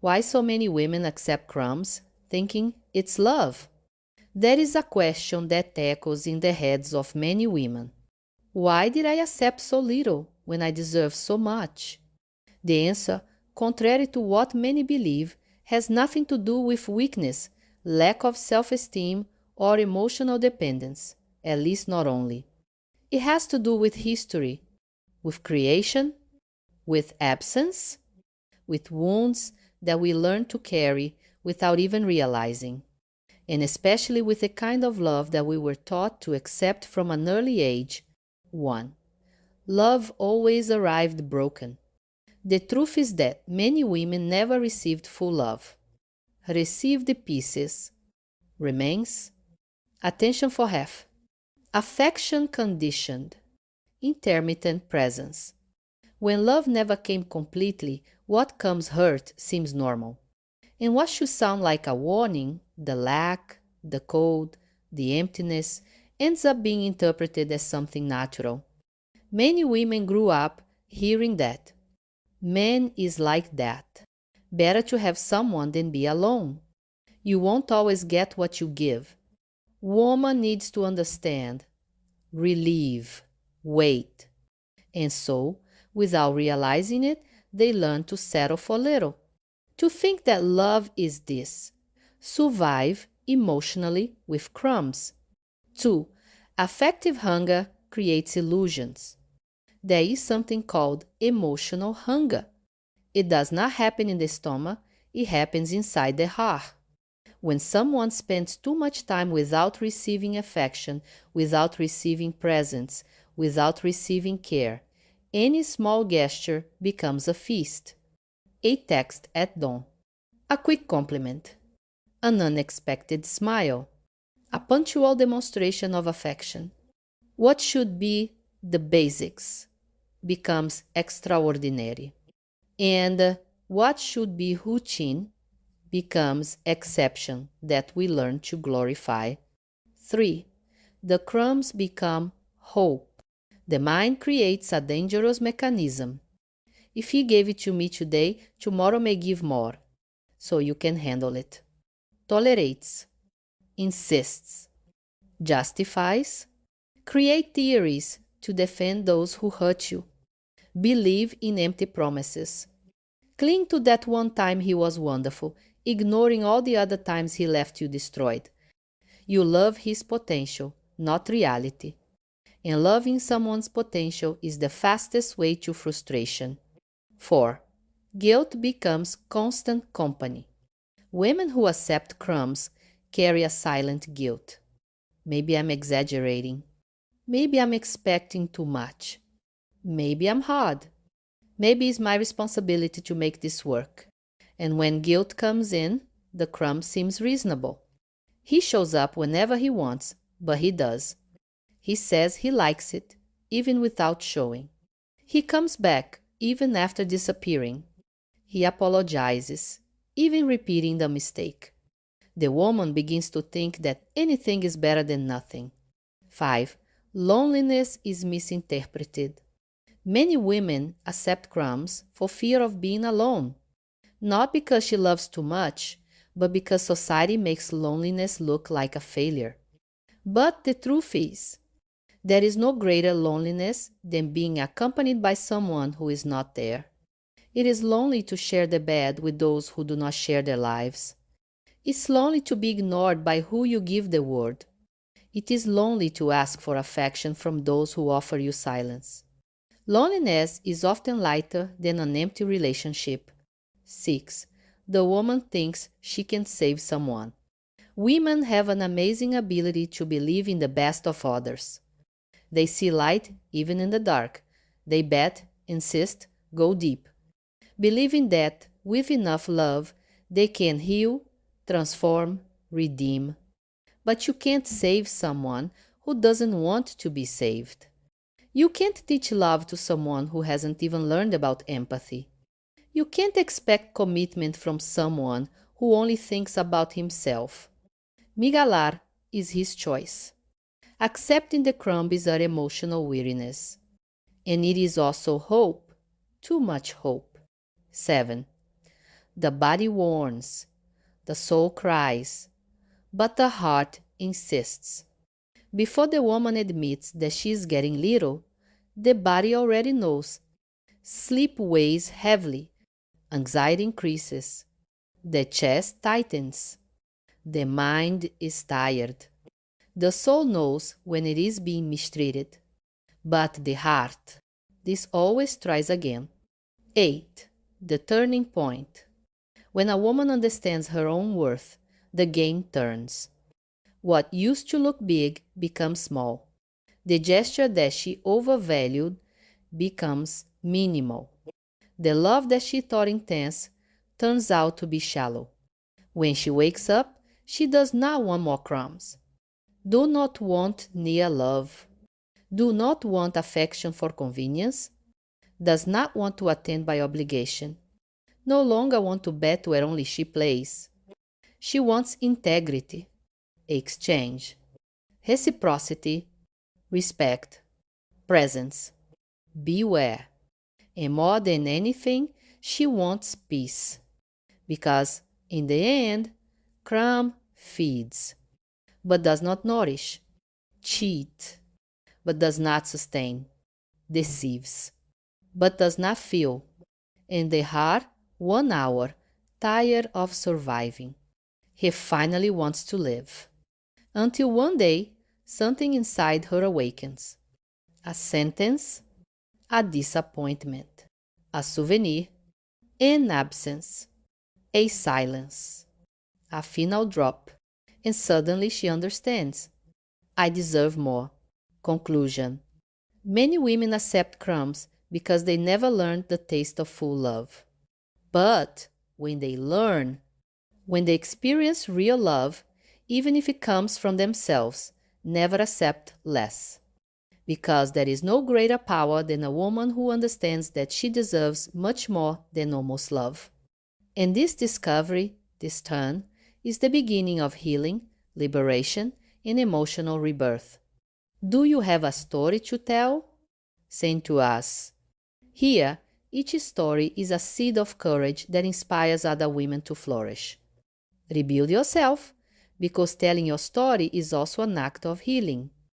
Why so many women accept crumbs, thinking it's love? That is a question that echoes in the heads of many women. Why did I accept so little when I deserve so much? The answer, contrary to what many believe, has nothing to do with weakness, lack of self-esteem, or emotional dependence, at least not only. It has to do with history, with creation, with absence, with wounds that we learn to carry without even realizing, and especially with the kind of love that we were taught to accept from an early age. 1. Love always arrived broken. The truth is that many women never received full love. Received pieces. Remains. Attention for half. Affection conditioned. Intermittent presence. When love never came completely, what comes hurt seems normal. And what should sound like a warning, the lack, the cold, the emptiness, ends up being interpreted as something natural. Many women grew up hearing that. Man is like that. Better to have someone than be alone. You won't always get what you give. Woman needs to understand, relieve, wait. And so, without realizing it, they learn to settle for little. To think that love is this. Survive emotionally with crumbs. 2. Affective hunger creates illusions. There is something called emotional hunger. It does not happen in the stomach, it happens inside the heart. When someone spends too much time without receiving affection, without receiving presence, without receiving care, any small gesture becomes a feast. A text at dawn. A quick compliment. An unexpected smile. A punctual demonstration of affection. What should be the basics becomes extraordinary. And what should be routine becomes exception that we learn to glorify. 3. The crumbs become hope. The mind creates a dangerous mechanism. If he gave it to me today, tomorrow may give more, so you can handle it. Tolerates, insists, justifies, create theories to defend those who hurt you. Believe in empty promises. Cling to that one time he was wonderful, ignoring all the other times he left you destroyed. You love his potential, not reality. And loving someone's potential is the fastest way to frustration. 4. Guilt becomes constant company. Women who accept crumbs carry a silent guilt. Maybe I'm exaggerating. Maybe I'm expecting too much. Maybe I'm hard. Maybe it's my responsibility to make this work. And when guilt comes in, the crumb seems reasonable. He shows up whenever he wants, but he does. He says he likes it, even without showing. He comes back, even after disappearing. He apologizes, even repeating the mistake. The woman begins to think that anything is better than nothing. 5. Loneliness is misinterpreted. Many women accept crumbs for fear of being alone. Not because she loves too much, but because society makes loneliness look like a failure. But the truth is, there is no greater loneliness than being accompanied by someone who is not there. It is lonely to share the bed with those who do not share their lives. It's lonely to be ignored by who you give the word. It is lonely to ask for affection from those who offer you silence. Loneliness is often lighter than an empty relationship. 6. The woman thinks she can save someone. Women have an amazing ability to believe in the best of others. They see light even in the dark. They bet, insist, go deep. Believing that, with enough love, they can heal, transform, redeem. But you can't save someone who doesn't want to be saved. You can't teach love to someone who hasn't even learned about empathy. You can't expect commitment from someone who only thinks about himself. Migalar is his choice. Accepting the crumb is our emotional weariness. And it is also hope, too much hope. 7. The body warns, the soul cries, but the heart insists. Before the woman admits that she is getting little, the body already knows. Sleep weighs heavily, anxiety increases, the chest tightens, the mind is tired. The soul knows when it is being mistreated, but the heart, this always tries again. 8. The turning point. When a woman understands her own worth, the game turns. What used to look big becomes small. The gesture that she overvalued becomes minimal. The love that she thought intense turns out to be shallow. When she wakes up, she does not want more crumbs. Do not want near love. Do not want affection for convenience. Does not want to attend by obligation. No longer want to bet where only she plays. She wants integrity, exchange, reciprocity, respect, presence. Beware. And more than anything, she wants peace. Because, in the end, crumb feeds, but does not nourish, cheat, but does not sustain, deceives, but does not fill, and the heart, 1 hour, tired of surviving. He finally wants to live. Until one day, something inside her awakens. A sentence, a disappointment, a souvenir, an absence, a silence, a final drop, and suddenly she understands. I deserve more. Conclusion. Many women accept crumbs because they never learned the taste of full love. But when they learn, when they experience real love, even if it comes from themselves, never accept less. Because there is no greater power than a woman who understands that she deserves much more than almost love. And this discovery, this turn, is the beginning of healing, liberation, and emotional rebirth. Do you have a story to tell? Send to us. Here, each story is a seed of courage that inspires other women to flourish. Rebuild yourself, because telling your story is also an act of healing.